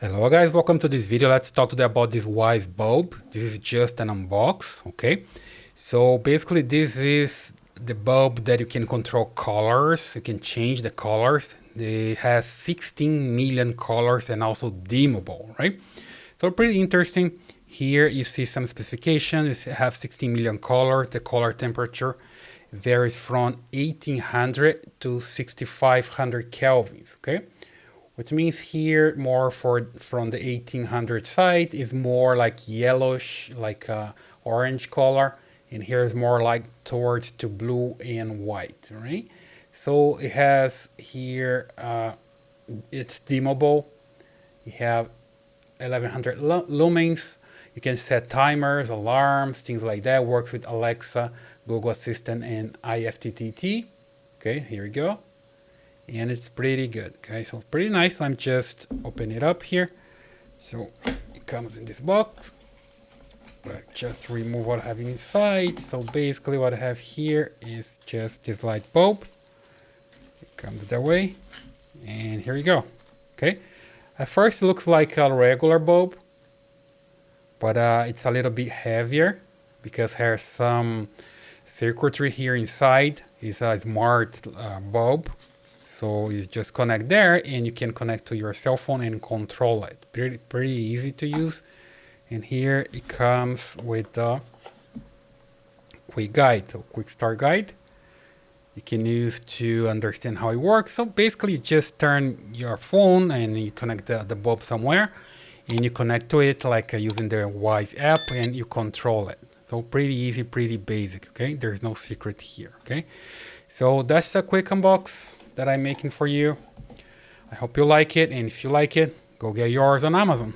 Hello guys, welcome to this video. Let's talk today about this Wyze bulb. This is just an unbox, okay? So basically this is the bulb that you can control colors. You can change the colors. It has 16 million colors and also dimmable, right? So pretty interesting. Here you see some specifications. It has 16 million colors. The color temperature varies from 1800 to 6500 kelvins, okay? Which means here more from the 1800 side is more like yellowish, like orange color, and here is more like towards to blue and white, right? So it has here, it's dimmable. You have 1100 lumens. You can set timers, alarms, things like that. Works with Alexa, Google Assistant, and IFTTT. Okay, here we go. And it's pretty good. Okay, so it's pretty nice. Let me just open it up here. So it comes in this box. But just remove what I have inside. So basically what I have here is just this light bulb. It comes that way. And here you go. Okay. At first it looks like a regular bulb, but it's a little bit heavier because there's some circuitry here inside. It's a smart bulb. So you just connect there and you can connect to your cell phone and control it. Pretty easy to use. And here it comes with a quick guide, a quick start guide. You can use to understand how it works. So basically you just turn your phone and you connect the bulb somewhere and you connect to it like using the Wyze app and you control it. So pretty easy, pretty basic, okay? There's no secret here, okay? So that's a quick unbox that I'm making for you. I hope you like it, and if you like it, go get yours on Amazon.